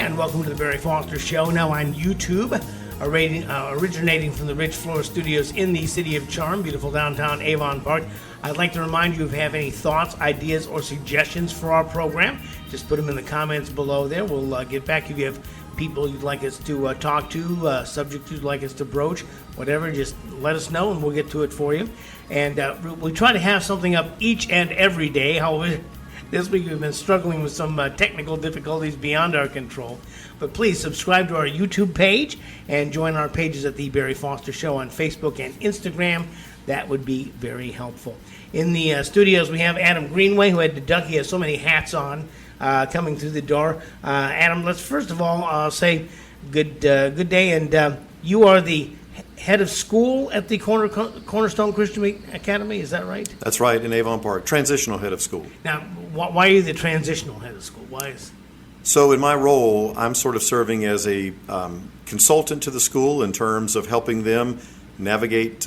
And welcome to the Barry Foster Show, now on YouTube, originating from the Rich Floor Studios in the City of Charm, beautiful downtown Avon Park. I'd like to remind you, if you have any thoughts, ideas, or suggestions for our program, just put them in the comments below there. We'll get back. If you have people you'd like us to talk to, subjects you'd like us to broach, whatever, just let us know and we'll get to it for you. And we try to have something up each and every day. However, this week we've been struggling with some technical difficulties beyond our control. But please subscribe to our YouTube page and join our pages at The Barry Foster Show on Facebook and Instagram. That would be very helpful. In the studios, we have Adam Greenway, who had to duck. He has so many hats on coming through the door. Adam, let's first of all say good day. And you are the head of school at the Cornerstone Christian Academy, is that right? That's right, in Avon Park. Transitional Head of School. Now, why are you the transitional head of school? Why is... So in my role, I'm sort of serving as a consultant to the school in terms of helping them navigate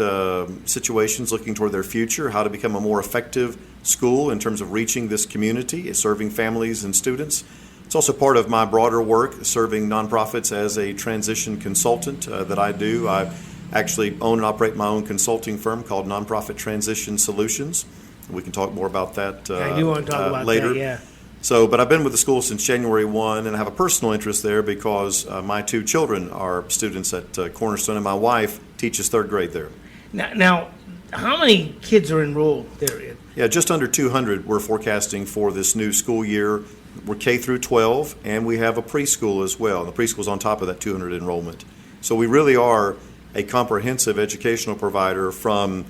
situations looking toward their future, how to become a more effective school in terms of reaching this community, serving families and students. It's also part of my broader work, serving nonprofits as a transition consultant that I do. I actually own and operate my own consulting firm called Nonprofit Transition Solutions. We can talk more about that I do want to talk about later. That, yeah. So, but I've been with the school since January 1, and I have a personal interest there because my two children are students at Cornerstone, and my wife teaches third grade there. Now, how many kids are enrolled there? Yeah, just under 200 we're forecasting for this new school year. We're K through 12, and we have a preschool as well. The preschool is on top of that 200 enrollment. So we really are a comprehensive educational provider from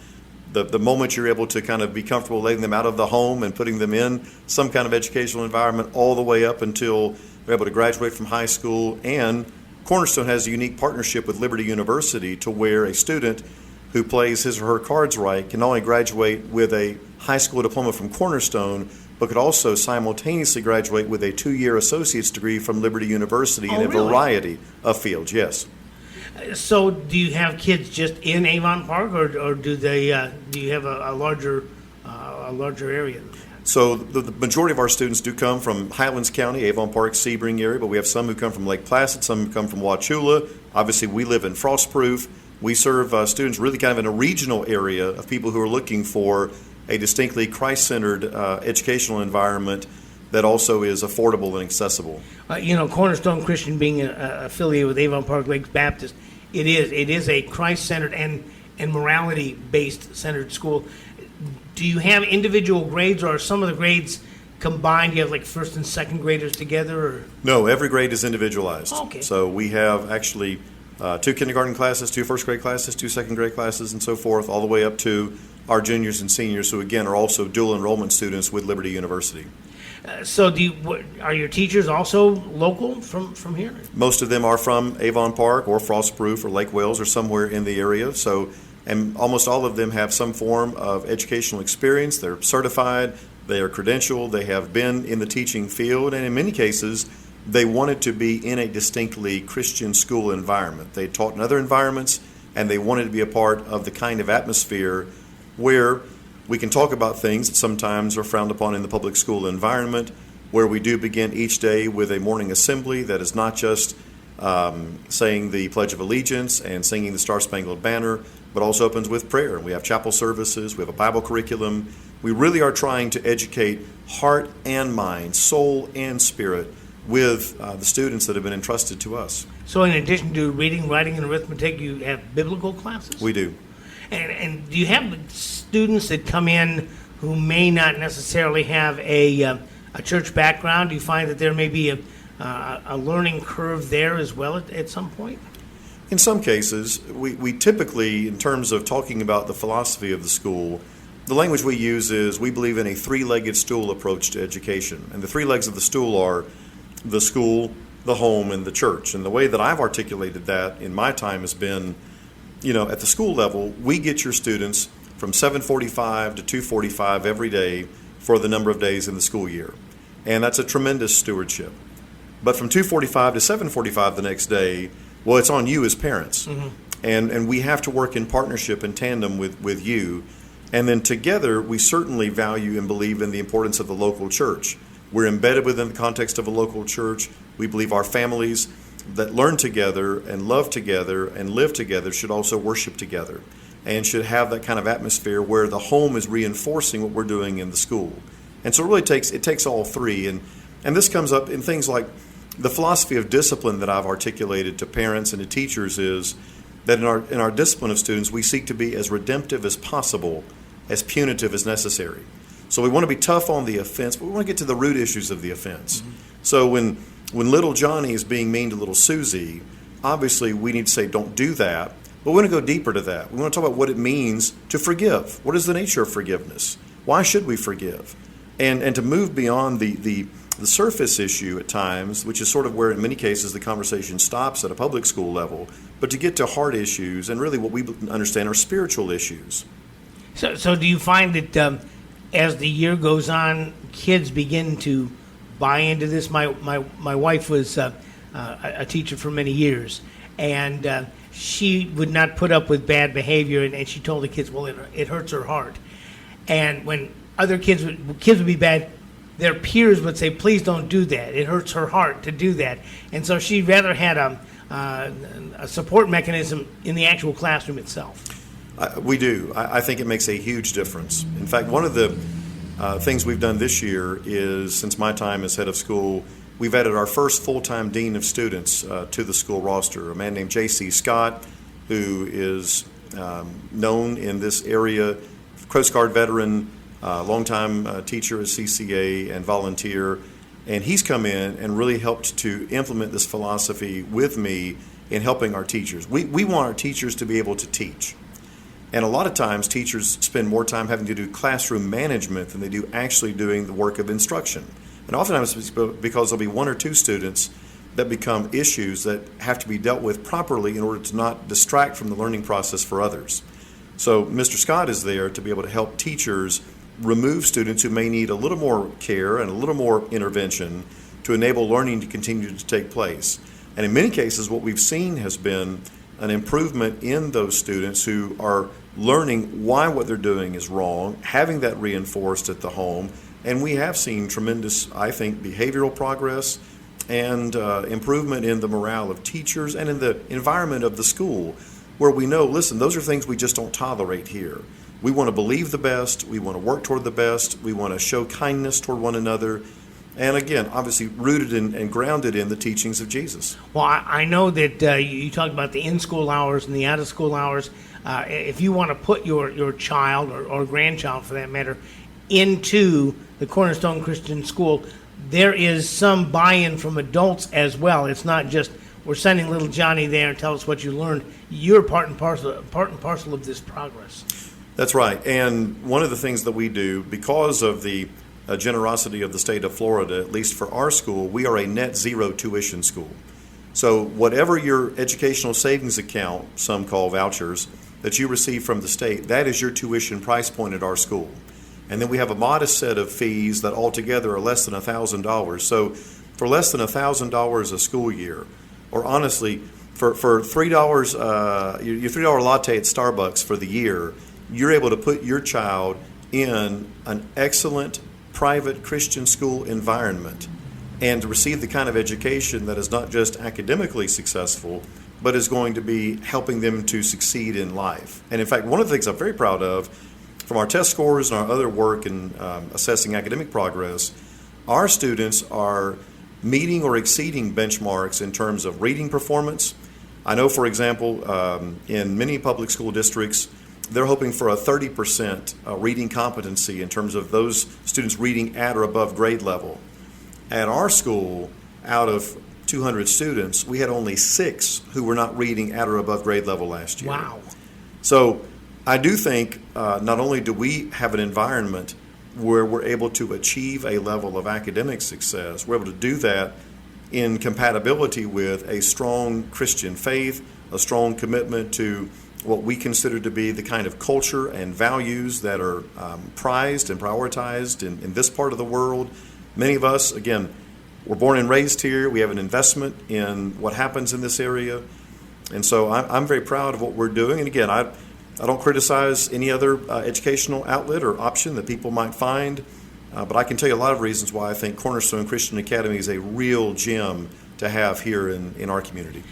the moment you're able to kind of be comfortable letting them out of the home and putting them in some kind of educational environment all the way up until they're able to graduate from high school. And Cornerstone has a unique partnership with Liberty University to where a student who plays his or her cards right can not only graduate with a high school diploma from Cornerstone, but could also simultaneously graduate with a 2-year associate's degree from Liberty University in a variety of fields, yes. So do you have kids just in Avon Park, or do you have a larger area? So the majority of our students do come from Highlands County, Avon Park, Sebring area, but we have some who come from Lake Placid, some who come from Wauchula. Obviously, we live in Frostproof. We serve students really kind of in a regional area of people who are looking for a distinctly Christ-centered educational environment that also is affordable and accessible. Cornerstone Christian being affiliated with Avon Park Lakes Baptist, it is a Christ-centered and morality-based centered school. Do you have individual grades, or are some of the grades combined? Do you have like first and second graders together? Or? No, every grade is individualized. Okay. So we have actually 2 kindergarten classes, 2 first grade classes, 2 second grade classes, and so forth, all the way up to our juniors and seniors, who again are also dual enrollment students with Liberty University. So are your teachers also local from here? Most of them are from Avon Park or Frostproof or Lake Wales or somewhere in the area. So, and almost all of them have some form of educational experience. They're certified, they are credentialed, they have been in the teaching field, and in many cases, they wanted to be in a distinctly Christian school environment. They taught in other environments, and they wanted to be a part of the kind of atmosphere where we can talk about things that sometimes are frowned upon in the public school environment, where we do begin each day with a morning assembly that is not just saying the Pledge of Allegiance and singing the Star-Spangled Banner, but also opens with prayer. We have chapel services, we have a Bible curriculum. We really are trying to educate heart and mind, soul and spirit with the students that have been entrusted to us. So in addition to reading, writing, and arithmetic, you have biblical classes? We do. And do you have students that come in who may not necessarily have a church background? Do you find that there may be a learning curve there as well at some point? In some cases, we typically, in terms of talking about the philosophy of the school, the language we use is we believe in a 3-legged stool approach to education. And the 3 legs of the stool are the school, the home, and the church. And the way that I've articulated that in my time has been, at the school level, we get your students from 7:45 to 2:45 every day for the number of days in the school year. And that's a tremendous stewardship. But from 2:45 to 7:45 the next day, well, it's on you as parents. Mm-hmm. And we have to work in partnership and tandem with you. And then together, we certainly value and believe in the importance of the local church. We're embedded within the context of a local church. We believe our families that learn together and love together and live together should also worship together and should have that kind of atmosphere where the home is reinforcing what we're doing in the school. And so it really takes all three. And this comes up in things like the philosophy of discipline that I've articulated to parents and to teachers is that in our discipline of students, we seek to be as redemptive as possible, as punitive as necessary. So we want to be tough on the offense, but we want to get to the root issues of the offense. Mm-hmm. So when little Johnny is being mean to little Susie, obviously we need to say, don't do that. But we want to go deeper to that. We want to talk about what it means to forgive. What is the nature of forgiveness? Why should we forgive? And to move beyond the surface issue at times, which is sort of where in many cases the conversation stops at a public school level, but to get to hard issues and really what we understand are spiritual issues. So do you find that as the year goes on, kids begin to buy into this? My wife was a teacher for many years, and she would not put up with bad behavior, and she told the kids, well, it hurts her heart. And when other kids would be bad, their peers would say, please don't do that. It hurts her heart to do that. And so she rather had a support mechanism in the actual classroom itself. We do. I think it makes a huge difference. In fact, one of the things we've done this year is, since my time as head of school, we've added our first full-time dean of students to the school roster, a man named J.C. Scott, who is known in this area, Coast Guard veteran, longtime teacher at CCA and volunteer, and he's come in and really helped to implement this philosophy with me in helping our teachers. We want our teachers to be able to teach. And a lot of times teachers spend more time having to do classroom management than they do actually doing the work of instruction. And oftentimes it's because there'll be one or two students that become issues that have to be dealt with properly in order to not distract from the learning process for others. So Mr. Scott is there to be able to help teachers remove students who may need a little more care and a little more intervention to enable learning to continue to take place. And in many cases, what we've seen has been an improvement in those students who are learning why what they're doing is wrong, having that reinforced at the home, and we have seen tremendous, I think, behavioral progress and improvement in the morale of teachers and in the environment of the school, where we know, listen, those are things we just don't tolerate here. We want to believe the best, we want to work toward the best, we want to show kindness toward one another, and again, obviously rooted and grounded in the teachings of Jesus. Well, I know that you talked about the in-school hours and the out-of-school hours. If you want to put your child or grandchild, for that matter, into the Cornerstone Christian School, there is some buy-in from adults as well. It's not just we're sending little Johnny there and tell us what you learned. You're part and parcel of this progress. That's right. And one of the things that we do, because of the generosity of the state of Florida, at least for our school, we are a net zero tuition school. So whatever your educational savings account, some call vouchers, that you receive from the state, that is your tuition price point at our school. And then we have a modest set of fees that altogether are less than $1,000. So for less than $1,000 a school year, or honestly, for $3, your $3 latte at Starbucks for the year, you're able to put your child in an excellent private Christian school environment and to receive the kind of education that is not just academically successful, but is going to be helping them to succeed in life. And in fact, one of the things I'm very proud of from our test scores and our other work in assessing academic progress, our students are meeting or exceeding benchmarks in terms of reading performance. I know, for example, in many public school districts, they're hoping for a 30% reading competency in terms of those students reading at or above grade level. At our school, out of 200 students, we had only 6 who were not reading at or above grade level last year. Wow. So I do think not only do we have an environment where we're able to achieve a level of academic success, we're able to do that in compatibility with a strong Christian faith, a strong commitment to what we consider to be the kind of culture and values that are prized and prioritized in this part of the world. Many of us, again, we're born and raised here. We have an investment in what happens in this area. And so I'm very proud of what we're doing. And again, I don't criticize any other educational outlet or option that people might find, but I can tell you a lot of reasons why I think Cornerstone Christian Academy is a real gem to have here in our community.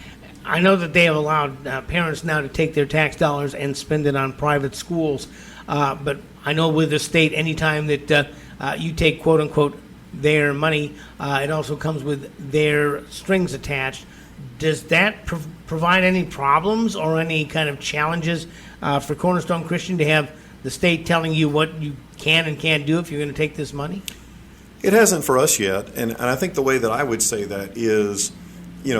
I know that they have allowed parents now to take their tax dollars and spend it on private schools, but I know with the state, anytime that you take quote unquote their money, it also comes with their strings attached. Does that provide any problems or any kind of challenges for Cornerstone Christian to have the state telling you what you can and can't do if you're going to take this money? It hasn't for us yet, and I think the way that I would say that is,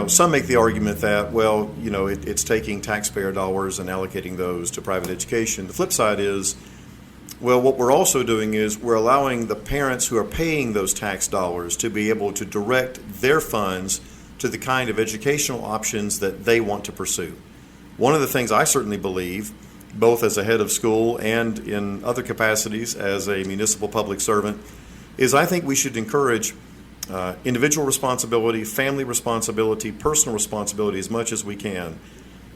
some make the argument that, well, it's taking taxpayer dollars and allocating those to private education. The flip side is, well, what we're also doing is we're allowing the parents who are paying those tax dollars to be able to direct their funds to the kind of educational options that they want to pursue. One of the things I certainly believe, both as a head of school and in other capacities as a municipal public servant, is I think we should encourage individual responsibility, family responsibility, personal responsibility as much as we can.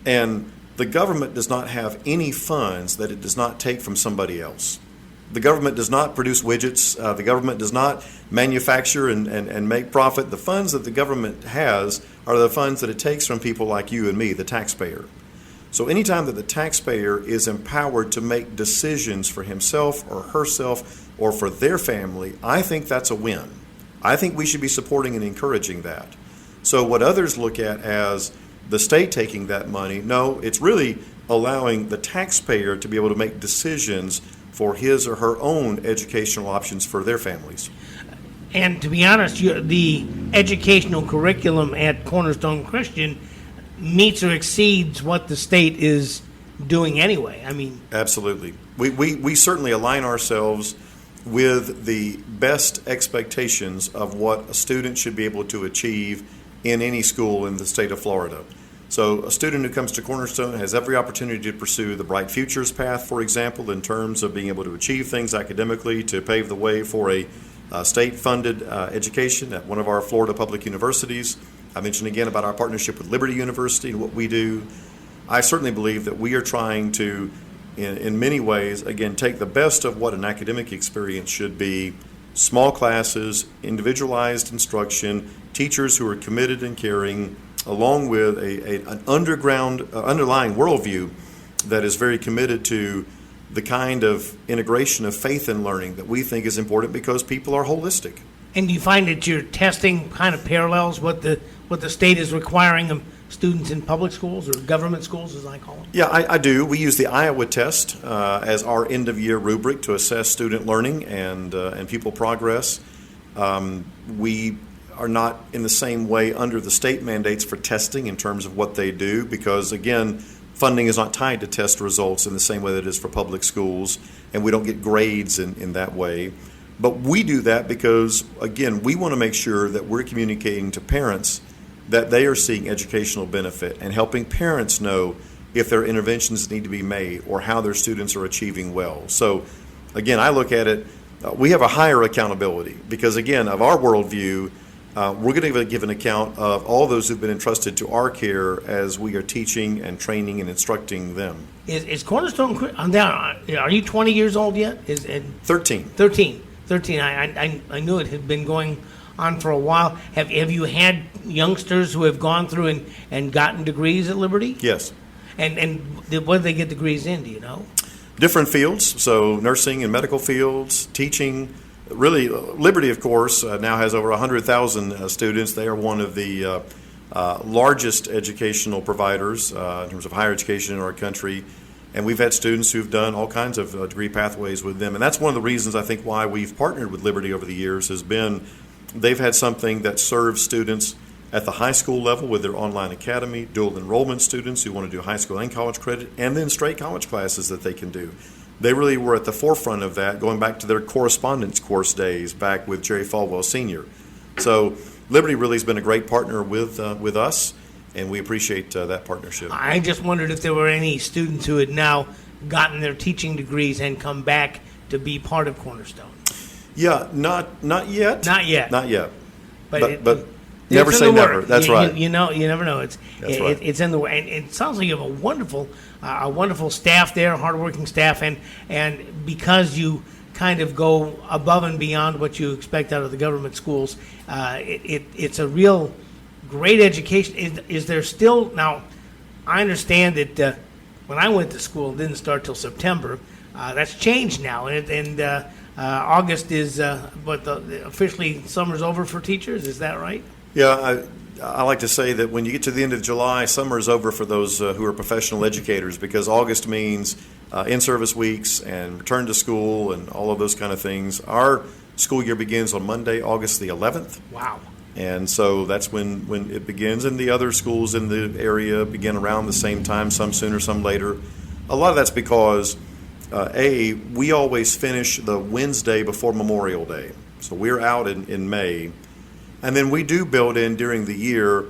And the government does not have any funds that it does not take from somebody else. The government does not produce widgets. The government does not manufacture and make profit. The funds that the government has are the funds that it takes from people like you and me, the taxpayer. So anytime that the taxpayer is empowered to make decisions for himself or herself or for their family, I think that's a win. I think we should be supporting and encouraging that. So what others look at as the state taking that money, no, it's really allowing the taxpayer to be able to make decisions for his or her own educational options for their families. And to be honest, the educational curriculum at Cornerstone Christian meets or exceeds what the state is doing anyway. I mean, absolutely. We certainly align ourselves with the best expectations of what a student should be able to achieve in any school in the state of Florida. So a student who comes to Cornerstone has every opportunity to pursue the Bright Futures path, for example, in terms of being able to achieve things academically, to pave the way for a state-funded education at one of our Florida public universities. I mentioned again about our partnership with Liberty University and what we do. I certainly believe that we are trying to, in many ways, again, take the best of what an academic experience should be: small classes, individualized instruction, teachers who are committed and caring, along with an underlying worldview that is very committed to the kind of integration of faith and learning that we think is important because people are holistic. And do you find that your testing kind of parallels what the state is requiring of students in public schools or government schools, as I call them? Yeah, I do. We use the Iowa test as our end-of-year rubric to assess student learning and pupil progress. We are not in the same way under the state mandates for testing in terms of what they do because, again, funding is not tied to test results in the same way that it is for public schools, and we don't get grades in that way. But we do that because, again, we want to make sure that we're communicating to parents that they are seeing educational benefit and helping parents know if there are interventions that need to be made or how their students are achieving well. So, again, I look at it, we have a higher accountability because, again, of our worldview, we're going to give an account of all those who've been entrusted to our care as we are teaching and training and instructing them. Is Cornerstone, are you 20 years old yet? 13. 13. I knew it had been going on for a while. Have you had youngsters who have gone through and gotten degrees at Liberty? Yes. And what do they get degrees in, do you know? Different fields, so nursing and medical fields, teaching. Really, Liberty, of course, now has over 100,000 students. They are one of the largest educational providers in terms of higher education in our country. And we've had students who've done all kinds of degree pathways with them. And that's one of the reasons I think why we've partnered with Liberty over the years has been they've had something that serves students at the high school level with their online academy, dual enrollment students who want to do high school and college credit, and then straight college classes that they can do. They really were at the forefront of that, going back to their correspondence course days back with Jerry Falwell Sr. So Liberty really has been a great partner with us, and we appreciate that partnership. I just wondered if there were any students who had now gotten their teaching degrees and come back to be part of Cornerstone. Yeah, not yet. Not yet. Not yet. But never say never. That's right. You never know. It's in the way. And it sounds like you have a wonderful staff there, hardworking staff, and because you kind of go above and beyond what you expect out of the government schools, it's a real great education. Is there still, now, I understand that when I went to school, it didn't start till September. That's changed now, and August is, officially summer's over for teachers, is that right? Yeah, I like to say that when you get to the end of July, summer is over for those who are professional educators, because August means in-service weeks and return to school and all of those kind of things. Our school year begins on Monday, August the 11th. Wow. And so that's when it begins, and the other schools in the area begin around the same time, some sooner, some later. A lot of that's because, we always finish the Wednesday before Memorial Day. So we're out in May. And then we do build in during the year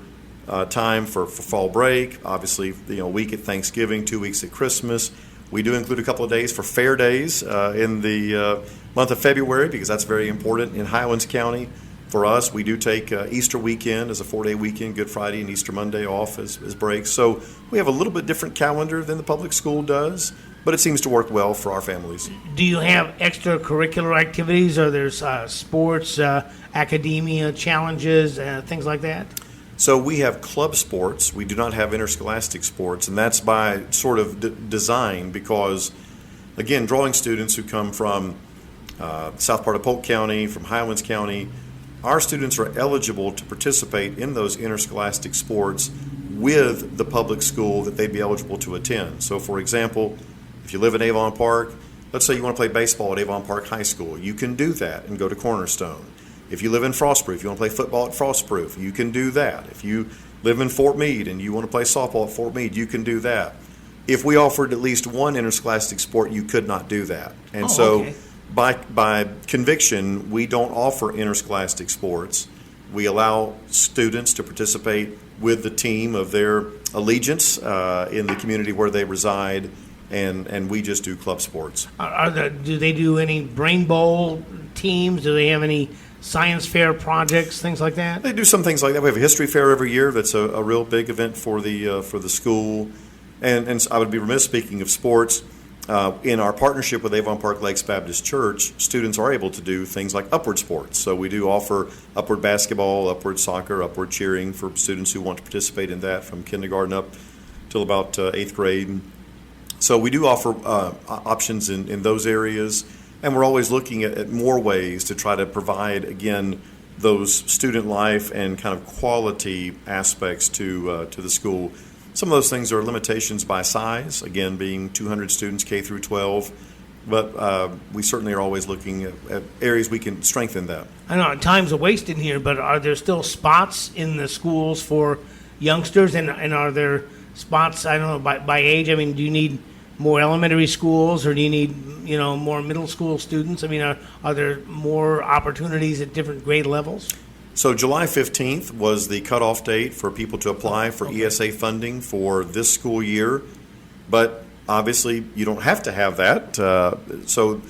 time for fall break, obviously, a week at Thanksgiving, 2 weeks at Christmas. We do include a couple of days for fair days in the month of February, because that's very important in Highlands County. For us, we do take Easter weekend as a 4-day weekend, Good Friday and Easter Monday off as breaks. So we have a little bit different calendar than the public school does, but it seems to work well for our families. Do you have extracurricular activities? Are there sports, academia challenges, things like that? So we have club sports. We do not have interscholastic sports, and that's by sort of design, because, again, drawing students who come from south part of Polk County, from Highlands County, our students are eligible to participate in those interscholastic sports with the public school that they'd be eligible to attend. So, for example, if you live in Avon Park, let's say you want to play baseball at Avon Park High School, you can do that and go to Cornerstone. If you live in Frostproof, you want to play football at Frostproof, you can do that. If you live in Fort Meade and you want to play softball at Fort Meade, you can do that. If we offered at least one interscholastic sport, you could not do that. And okay. By conviction, we don't offer interscholastic sports. We allow students to participate with the team of their allegiance in the community where they reside, and we just do club sports. Do they do any Brain Bowl teams? Do they have any science fair projects, things like that? They do some things like that. We have a history fair every year. That's a real big event for the school. And I would be remiss, speaking of sports, in our partnership with Avon Park Lakes Baptist Church, students are able to do things like upward sports. So we do offer upward basketball, upward soccer, upward cheering for students who want to participate in that from kindergarten up till about 8th grade. So we do offer options in those areas, and we're always looking at more ways to try to provide, again, those student life and kind of quality aspects to the school. Some of those things are limitations by size, again, being 200 students K through 12, but we certainly are always looking at areas we can strengthen that. I know time's a waste in here, but are there still spots in the schools for youngsters, and are there spots, I don't know, by age? I mean, do you need more elementary schools, or do you need, more middle school students? I mean, are there more opportunities at different grade levels? So July 15th was the cutoff date for people to apply for ESA funding for this school year, but obviously you don't have to have that. So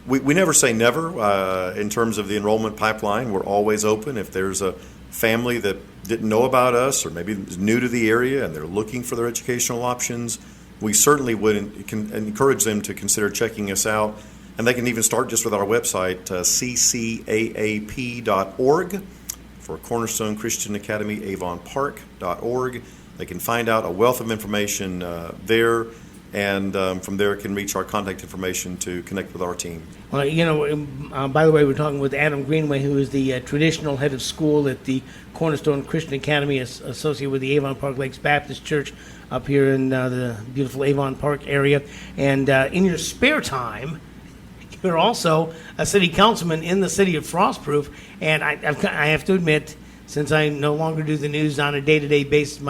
we never say never in terms of the enrollment pipeline. We're always open. If there's a family that didn't know about us, or maybe is new to the area and they're looking for their educational options, we certainly would encourage them to consider checking us out. And they can even start just with our website, ccaap.org. for Cornerstone Christian Academy, avonpark.org. They can find out a wealth of information there, and from there can reach our contact information to connect with our team. Well, by the way, we're talking with Adam Greenway, who is the Traditional Head of School at the Cornerstone Christian Academy, associated with the Avon Park Lakes Baptist Church up here in the beautiful Avon Park area. And in your spare time, you're also a city councilman in the city of Frostproof, and I have to admit, since I no longer do the news on a day-to-day basis,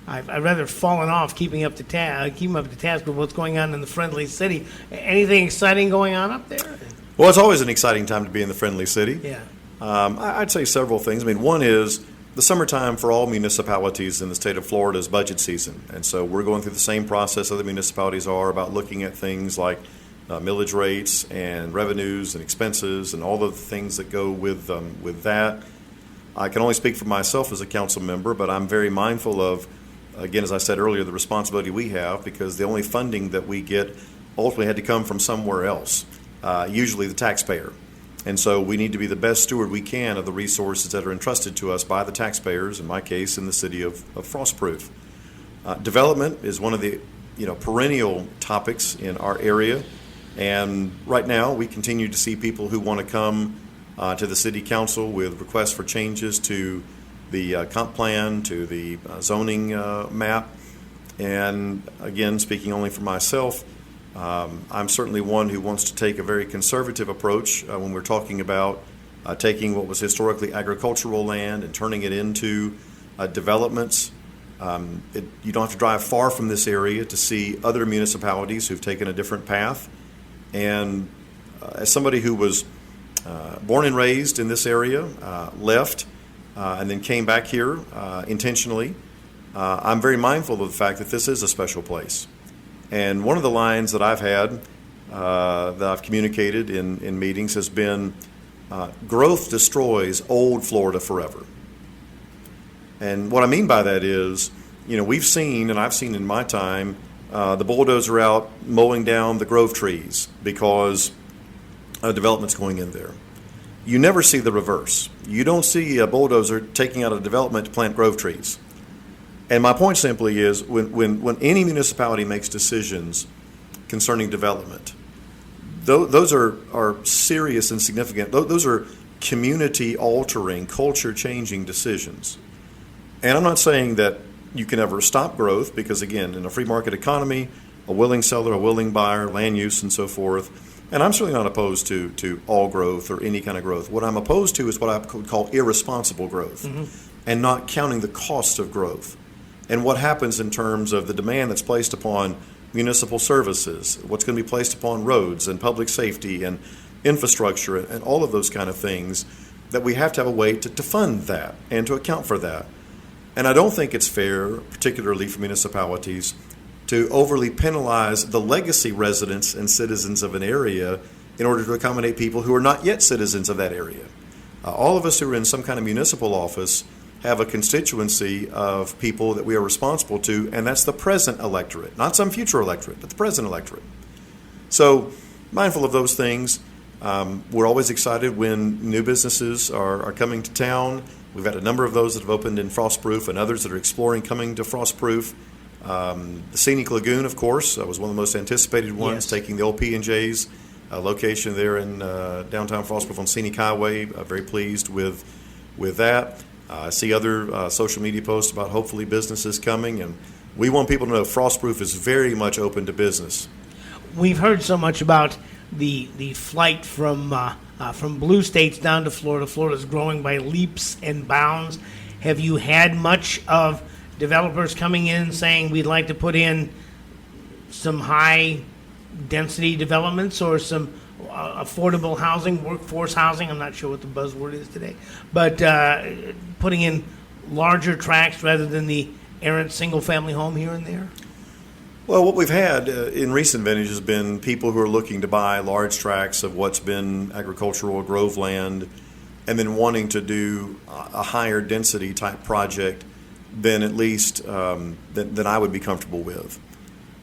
I've rather fallen off keeping up to task with what's going on in the friendly city. Anything exciting going on up there? Well, it's always an exciting time to be in the friendly city. Yeah. I'd say several things. I mean, one is the summertime for all municipalities in the state of Florida is budget season, and so we're going through the same process other municipalities are about looking at things like millage rates and revenues and expenses and all the things that go with that. I can only speak for myself as a council member, but I'm very mindful of, again, as I said earlier, the responsibility we have, because the only funding that we get ultimately had to come from somewhere else, usually the taxpayer. And so we need to be the best steward we can of the resources that are entrusted to us by the taxpayers, in my case, in the city of Frostproof. Development is one of the perennial topics in our area. And right now, we continue to see people who want to come to the city council with requests for changes to the comp plan, to the zoning map. And again, speaking only for myself, I'm certainly one who wants to take a very conservative approach when we're talking about taking what was historically agricultural land and turning it into developments. You don't have to drive far from this area to see other municipalities who've taken a different path. And as somebody who was born and raised in this area, left, and then came back here intentionally, I'm very mindful of the fact that this is a special place. And one of the lines that I've had, that I've communicated in meetings, has been, growth destroys old Florida forever. And what I mean by that is, we've seen, and I've seen in my time, the bulldozer out mowing down the grove trees because development's going in there. You never see the reverse. You don't see a bulldozer taking out a development to plant grove trees. And my point simply is, when any municipality makes decisions concerning development, those are serious and significant. Those are community-altering, culture-changing decisions. And I'm not saying that you can ever stop growth, because again, in a free market economy, a willing seller, a willing buyer, land use, and so forth. And I'm certainly not opposed to all growth or any kind of growth. What I'm opposed to is what I would call irresponsible growth, and not counting the cost of growth. And what happens in terms of the demand that's placed upon municipal services, what's going to be placed upon roads and public safety and infrastructure and all of those kind of things, that we have to have a way to fund that and to account for that. And I don't think it's fair, particularly for municipalities, to overly penalize the legacy residents and citizens of an area in order to accommodate people who are not yet citizens of that area. All of us who are in some kind of municipal office have a constituency of people that we are responsible to, and that's the present electorate, not some future electorate, but the present electorate. So, mindful of those things, we're always excited when new businesses are coming to town. We've had a number of those that have opened in Frostproof and others that are exploring coming to Frostproof. The Scenic Lagoon, of course, was one of the most anticipated ones, Yes. taking the old P&J's location there in downtown Frostproof on Scenic Highway. Very pleased with that. I see other social media posts about hopefully businesses coming, and we want people to know Frostproof is very much open to business. We've heard so much about the flight from blue states down to Florida. Florida's growing by leaps and bounds. Have you had much of developers coming in saying we'd like to put in some high density developments or some affordable housing, workforce housing? I'm not sure what the buzzword is today, but putting in larger tracts rather than the errant single family home here and there? Well, what we've had in recent vintage has been people who are looking to buy large tracts of what's been agricultural or grove land, and then wanting to do a higher density type project than at least than I would be comfortable with.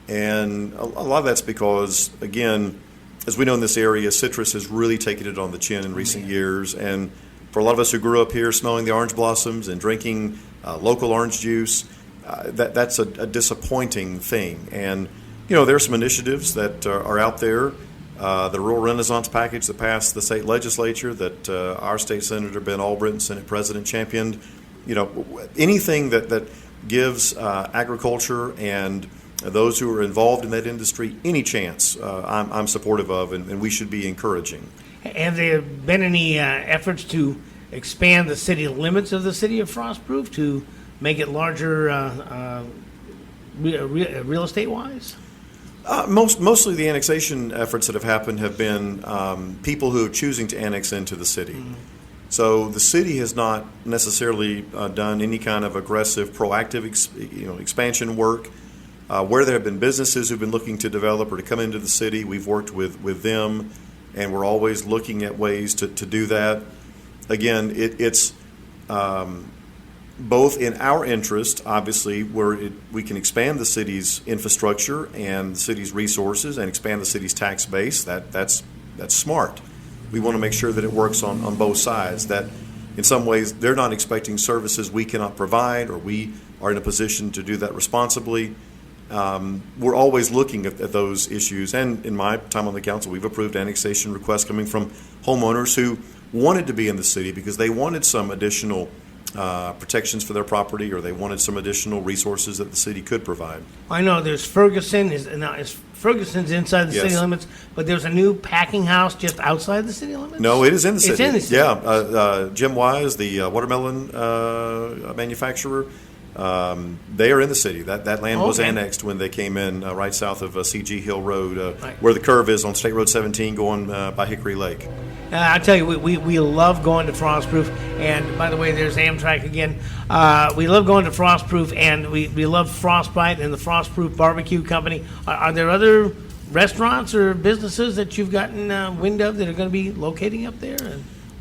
And a lot of that's because, again, as we know in this area, citrus has really taken it on the chin in recent years. And for a lot of us who grew up here smelling the orange blossoms and drinking local orange juice, that's a disappointing thing. And, there are some initiatives that are out there. The Rural Renaissance Package that passed the state legislature that our state Senator Ben Albritton, Senate President, championed. Anything that gives agriculture and those who are involved in that industry any chance, I'm supportive of, and we should be encouraging. Have there been any efforts to expand the city limits of the city of Frostproof to make it larger real estate-wise? Mostly the annexation efforts that have happened have been people who are choosing to annex into the city. Mm-hmm. So the city has not necessarily done any kind of aggressive, proactive expansion work. Where there have been businesses who've been looking to develop or to come into the city, we've worked with them, and we're always looking at ways to do that. Again, it's both in our interest, obviously, where we can expand the city's infrastructure and the city's resources and expand the city's tax base. That's smart. We want to make sure that it works on both sides, that in some ways they're not expecting services we cannot provide, or we are in a position to do that responsibly. We're always looking at those issues. And in my time on the council, we've approved annexation requests coming from homeowners who wanted to be in the city because they wanted some additional protections for their property, or they wanted some additional resources that the city could provide. I know there's Ferguson. Ferguson's inside the city limits, but there's a new packing house just outside the city limits? No, it is in the city. It's in the city. Yeah. Jim Wise, the watermelon manufacturer, they are in the city. That land was annexed when they came in right south of CG Hill Road, where the curve is on State Road 17 going by Hickory Lake. I tell you, we love going to Frostproof. And by the way, there's Amtrak again. We love going to Frostproof, and we love Frostbite and the Frostproof Barbecue Company. Are there other restaurants or businesses that you've gotten wind of that are going to be locating up there?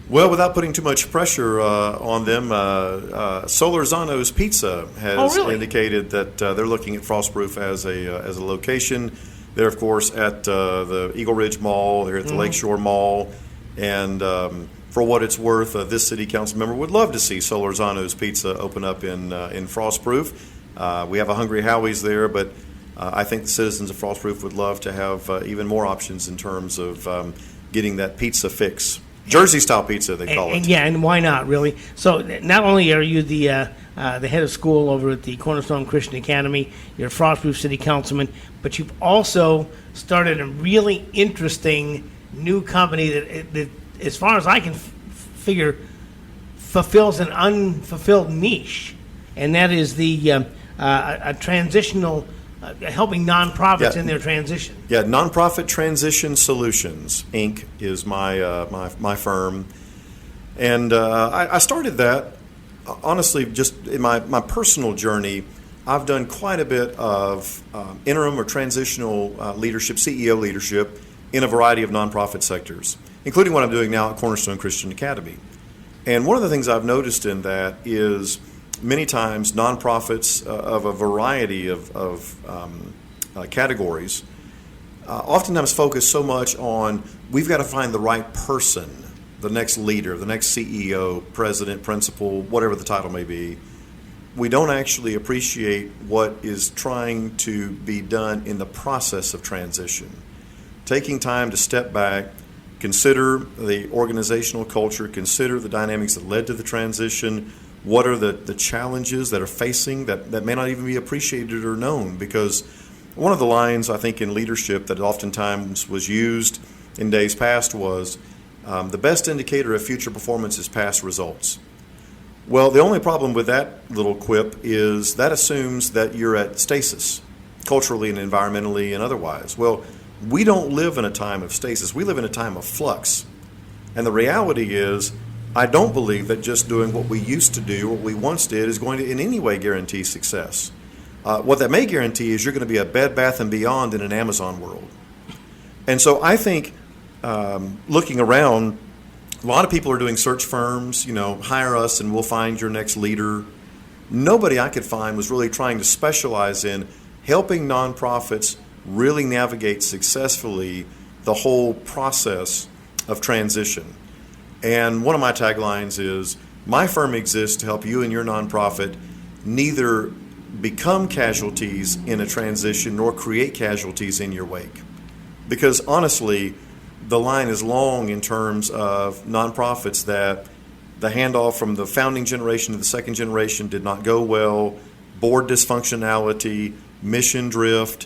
Well, without putting too much pressure on them, Solorzano's Pizza has indicated that they're looking at Frostproof as a location. They're, of course, at the Eagle Ridge Mall. They're at the Lakeshore Mall. And for what it's worth, this city council member would love to see Solorzano's Pizza open up in Frostproof. We have a Hungry Howie's there, but I think the citizens of Frostproof would love to have even more options in terms of getting that pizza fix. Jersey-style pizza, they call it. And why not, really? So not only are you the head of school over at the Cornerstone Christian Academy, you're a Frostproof city councilman, but you've also started a really interesting new company that as far as I can figure, fulfills an unfulfilled niche, and that is the a transitional, helping nonprofits in their transition. Yeah, Nonprofit Transition Solutions, Inc. is my firm. And I started that, honestly, just in my personal journey. I've done quite a bit of interim or transitional leadership, CEO leadership, in a variety of nonprofit sectors, including what I'm doing now at Cornerstone Christian Academy. And one of the things I've noticed in that is many times nonprofits of a variety of categories oftentimes focus so much on, we've got to find the right person, the next leader, the next CEO, president, principal, whatever the title may be. We don't actually appreciate what is trying to be done in the process of transition. Taking time to step back, consider the organizational culture, consider the dynamics that led to the transition, what are the challenges that are facing that may not even be appreciated or known. Because one of the lines, I think, in leadership that oftentimes was used in days past was, the best indicator of future performance is past results. Well, the only problem with that little quip is that assumes that you're at stasis, culturally and environmentally and otherwise. Well, we don't live in a time of stasis. We live in a time of flux. And the reality is, I don't believe that just doing what we used to do, what we once did, is going to in any way guarantee success. What that may guarantee is you're going to be a Bed Bath & Beyond in an Amazon world. And so I think, looking around, a lot of people are doing search firms, hire us and we'll find your next leader. Nobody I could find was really trying to specialize in helping nonprofits really navigate successfully the whole process of transition. And one of my taglines is, my firm exists to help you and your nonprofit neither become casualties in a transition nor create casualties in your wake. Because honestly, the line is long in terms of nonprofits that the handoff from the founding generation to the second generation did not go well, board dysfunctionality, mission drift,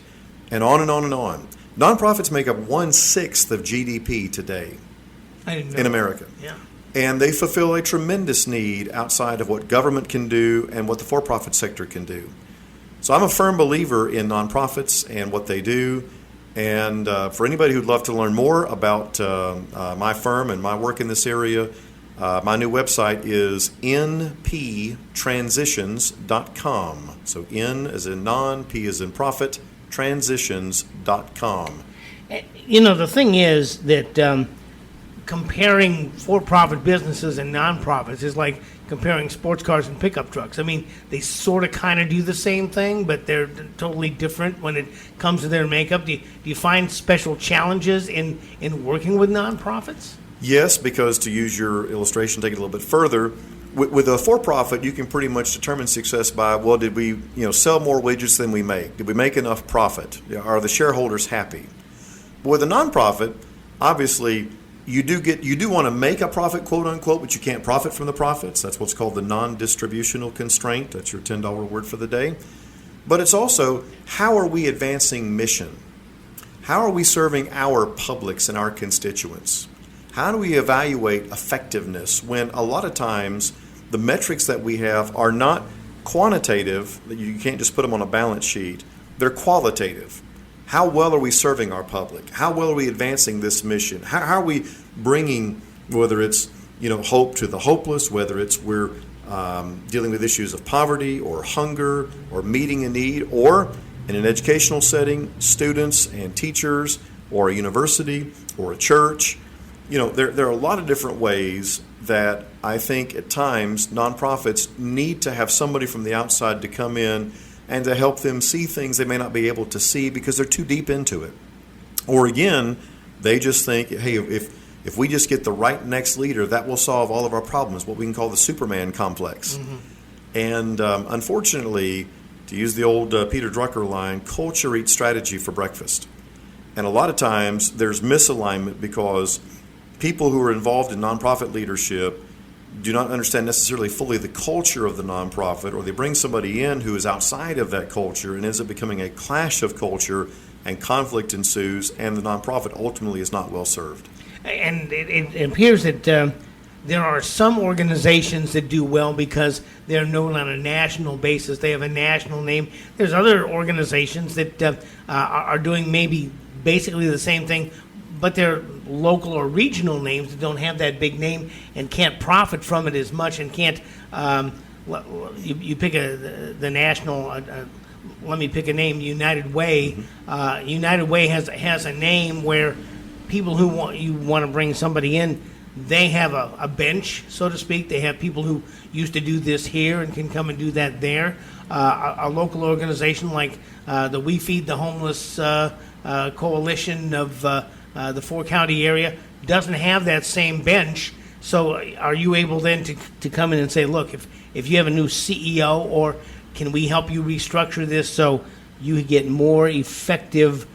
and on and on and on. Nonprofits make up 1/6 of GDP today in America. Yeah. And they fulfill a tremendous need outside of what government can do and what the for-profit sector can do. So I'm a firm believer in nonprofits and what they do. And for anybody who'd love to learn more about my firm and my work in this area, my new website is nptransitions.com. So N as in non, P as in profit, transitions.com. The thing is that comparing for-profit businesses and nonprofits is like comparing sports cars and pickup trucks. I mean, they sort of kind of do the same thing, but they're totally different when it comes to their makeup. Do you find special challenges in working with nonprofits? Yes, because to use your illustration, take it a little bit further, with a for-profit, you can pretty much determine success by, well, did we sell more widgets than we make? Did we make enough profit? Are the shareholders happy? But with a nonprofit, obviously, you do want to make a profit, quote unquote, but you can't profit from the profits. That's what's called the non-distributional constraint. That's your $10 word for the day. But it's also, how are we advancing mission? How are we serving our publics and our constituents? How do we evaluate effectiveness when a lot of times the metrics that we have are not quantitative, you can't just put them on a balance sheet, they're qualitative. How well are we serving our public? How well are we advancing this mission? How are we bringing, whether it's hope to the hopeless, whether it's we're dealing with issues of poverty or hunger or meeting a need, or in an educational setting, students and teachers, or a university or a church. There are a lot of different ways that I think at times nonprofits need to have somebody from the outside to come in and to help them see things they may not be able to see because they're too deep into it. Or again, they just think, hey, if we just get the right next leader, that will solve all of our problems, what we can call the Superman complex. Mm-hmm. And unfortunately, to use the old Peter Drucker line, culture eats strategy for breakfast. And a lot of times there's misalignment because people who are involved in nonprofit leadership do not understand necessarily fully the culture of the nonprofit, or they bring somebody in who is outside of that culture and ends up becoming a clash of culture, and conflict ensues, and the nonprofit ultimately is not well served. And it appears that there are some organizations that do well because they're known on a national basis. They have a national name. There's other organizations that are doing maybe basically the same thing, but they're local or regional names that don't have that big name and can't profit from it as much, and can't. You pick the national. Let me pick a name. United Way. United Way has a name where people who want to bring somebody in, they have a bench, so to speak. They have people who used to do this here and can come and do that there. A local organization like the We Feed the Homeless coalition of the four-county area doesn't have that same bench. So are you able then to come in and say, look, if you have a new CEO, or can we help you restructure this so you get more effective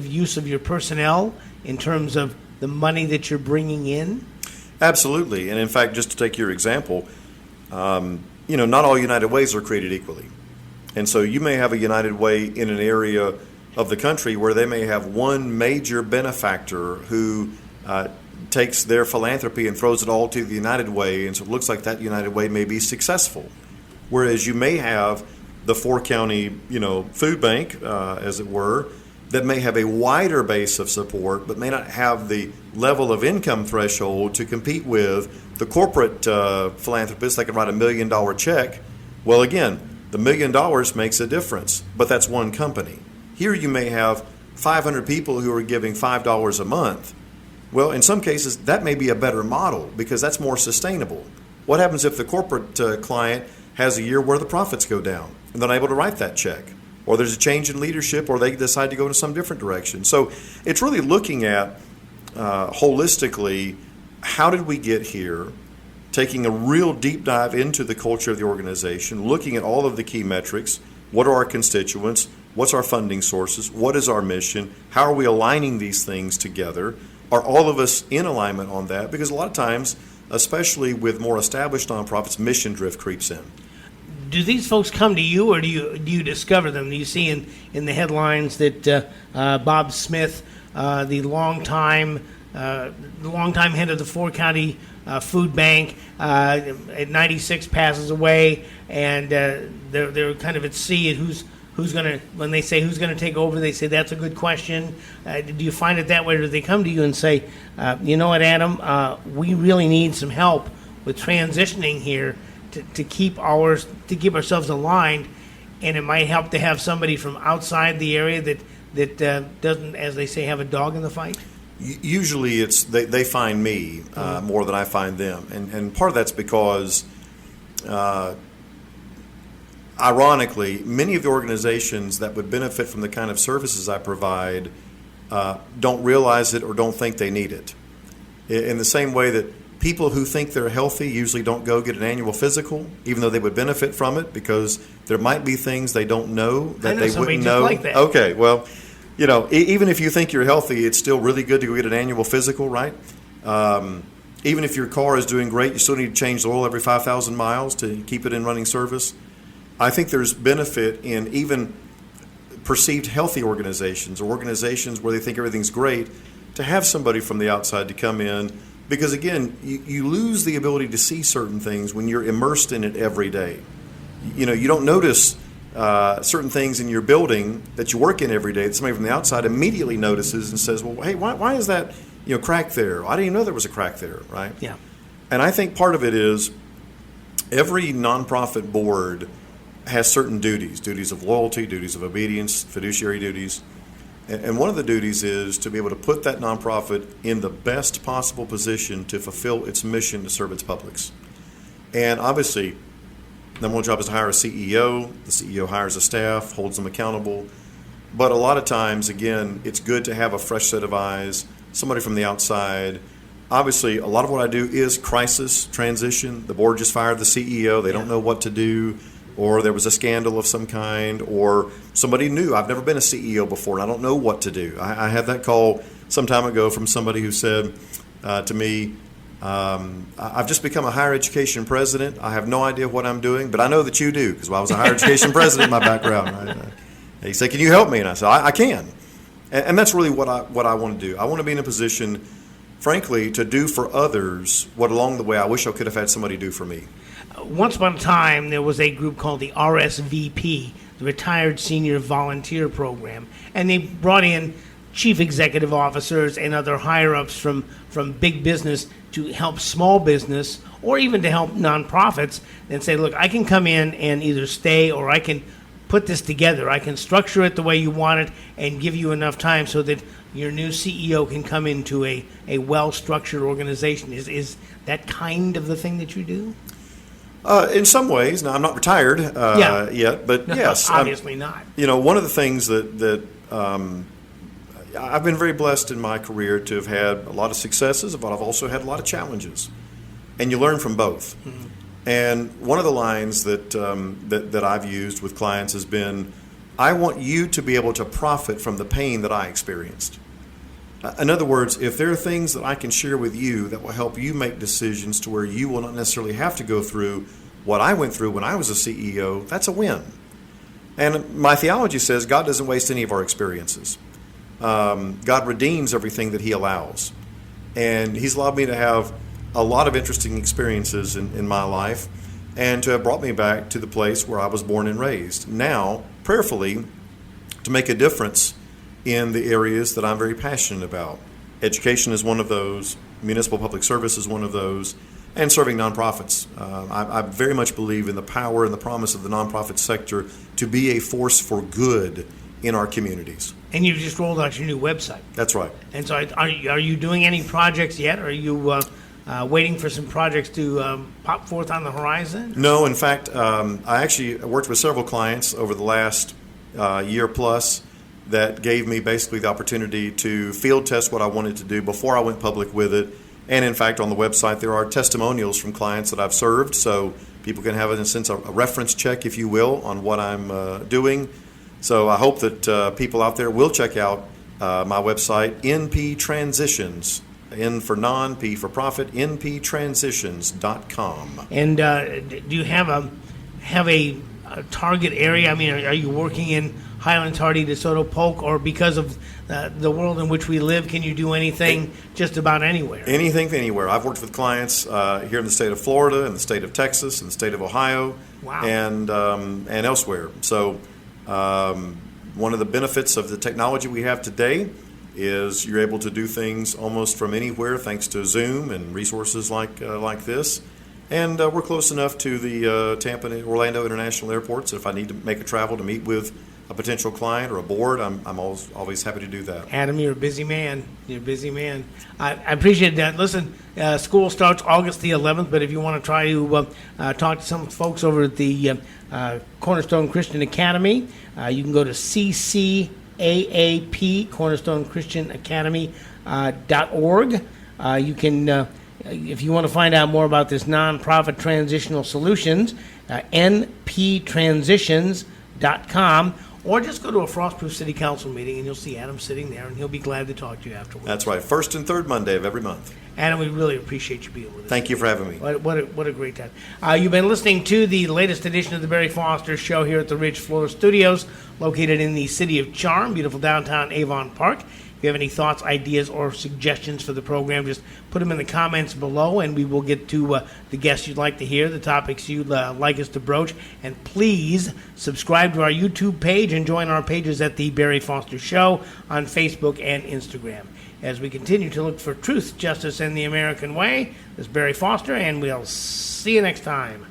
use of your personnel in terms of the money that you're bringing in? Absolutely. And in fact, just to take your example, not all United Ways are created equally. And so you may have a United Way in an area of the country where they may have one major benefactor who takes their philanthropy and throws it all to the United Way, and so it looks like that United Way may be successful. Whereas you may have the four-county, food bank, as it were, that may have a wider base of support, but may not have the level of income threshold to compete with the corporate philanthropist that can write $1 million check. Well, again, the $1 million makes a difference, but that's one company. Here you may have 500 people who are giving $5 a month. Well, in some cases, that may be a better model because that's more sustainable. What happens if the corporate client has a year where the profits go down and they're not able to write that check? Or there's a change in leadership, or they decide to go in some different direction. So it's really looking at holistically, how did we get here, taking a real deep dive into the culture of the organization, looking at all of the key metrics. What are our constituents? What's our funding sources? What is our mission? How are we aligning these things together? Are all of us in alignment on that? Because a lot of times, especially with more established nonprofits, mission drift creeps in. Do these folks come to you, or do you discover them? Do you see in the headlines that Bob Smith, the longtime head of the four-county food bank, at 96 passes away, and they're kind of at sea at who's going to, when they say who's going to take over, they say that's a good question. Do you find it that way, or do they come to you and say, you know what, Adam, we really need some help with transitioning here to keep ourselves aligned, and it might help to have somebody from outside the area that doesn't, as they say, have a dog in the fight? Usually it's they find me more than I find them, and part of that's because ironically, many of the organizations that would benefit from the kind of services I provide don't realize it or don't think they need it. In the same way that people who think they're healthy usually don't go get an annual physical, even though they would benefit from it, because there might be things they don't know that they wouldn't know. Like that. Okay, well, even if you think you're healthy, it's still really good to go get an annual physical, right? Even if your car is doing great, you still need to change the oil every 5,000 miles to keep it in running service. I think there's benefit in even perceived healthy organizations or organizations where they think everything's great to have somebody from the outside to come in, because again, you lose the ability to see certain things when you're immersed in it every day. You don't notice certain things in your building that you work in every day that somebody from the outside immediately notices and says, well, hey, why is that crack there? I didn't even know there was a crack there, right? Yeah. And I think part of it is every nonprofit board has certain duties of loyalty, duties of obedience, fiduciary duties. And one of the duties is to be able to put that nonprofit in the best possible position to fulfill its mission to serve its publics. And obviously, number one job is to hire a CEO. The CEO hires a staff, holds them accountable. But a lot of times, again, it's good to have a fresh set of eyes, somebody from the outside. Obviously, a lot of what I do is crisis transition. The board just fired the CEO. They don't know what to do. Or there was a scandal of some kind, or somebody new. I've never been a CEO before, and I don't know what to do. I had that call some time ago from somebody who said to me, I've just become a higher education president. I have no idea what I'm doing, but I know that you do, because I was a higher education president in my background. He said, can you help me? And I said, I can. And that's really what I want to do. I want to be in a position, frankly, to do for others what along the way I wish I could have had somebody do for me. Once upon a time, there was a group called the RSVP, the Retired Senior Volunteer Program, and they brought in chief executive officers and other higher-ups from big business to help small business or even to help nonprofits and say, look, I can come in and either stay or I can put this together. I can structure it the way you want it and give you enough time so that your new CEO can come into a well-structured organization. Is that kind of the thing that you do? In some ways. Now, I'm not retired yet, but no, yes. Obviously not. One of the things that I've been very blessed in my career to have had a lot of successes, but I've also had a lot of challenges. And you learn from both. Mm-hmm. And one of the lines that I've used with clients has been, I want you to be able to profit from the pain that I experienced. In other words, if there are things that I can share with you that will help you make decisions to where you will not necessarily have to go through what I went through when I was a CEO, that's a win. And my theology says God doesn't waste any of our experiences. God redeems everything that He allows. And He's allowed me to have a lot of interesting experiences in my life and to have brought me back to the place where I was born and raised. Now, prayerfully, to make a difference in the areas that I'm very passionate about. Education is one of those. Municipal public service is one of those. And serving nonprofits. I very much believe in the power and the promise of the nonprofit sector to be a force for good in our communities. And you just rolled out your new website. That's right. And so are you doing any projects yet? Are you waiting for some projects to pop forth on the horizon? No, in fact, I actually worked with several clients over the last year plus that gave me basically the opportunity to field test what I wanted to do before I went public with it. And in fact, on the website, there are testimonials from clients that I've served, so people can have, in a sense, a reference check, if you will, on what I'm doing. So I hope that people out there will check out my website, NP Transitions, N for non, P for profit, nptransitions.com. And do you have a target area? I mean, are you working in Highlands, Hardy, DeSoto, Polk, or because of the world in which we live, can you do anything just about anywhere? Anything anywhere. I've worked with clients here in the state of Florida, in the state of Texas, in the state of Ohio, wow, and elsewhere. So one of the benefits of the technology we have today is you're able to do things almost from anywhere thanks to Zoom and resources like this. And we're close enough to the Tampa and Orlando international airports. If I need to make a travel to meet with a potential client or a board, I'm always happy to do that. Adam, you're a busy man. You're a busy man. I appreciate that. Listen, school starts August the 11th, but if you want to try to talk to some folks over at the Cornerstone Christian Academy, you can go to ccchs.com. AAP, Cornerstone Christian Academy .org. You can, if you want to find out more about this nonprofit transitional solutions, nptransitions.com, or just go to a Frostproof City Council meeting and you'll see Adam sitting there and he'll be glad to talk to you afterwards. That's right. First and third Monday of every month. Adam, we really appreciate you being with us. Thank you for having me. What a great time. You've been listening to the latest edition of the Barry Foster Show here at the Ridge Floor Studios, located in the city of Charm, beautiful downtown Avon Park. If you have any thoughts, ideas, or suggestions for the program, just put them in the comments below, and we will get to the guests you'd like to hear, the topics you'd like us to broach. And please subscribe to our YouTube page and join our pages at the Barry Foster Show on Facebook and Instagram. As we continue to look for truth, justice, and the American way, this is Barry Foster, and we'll see you next time.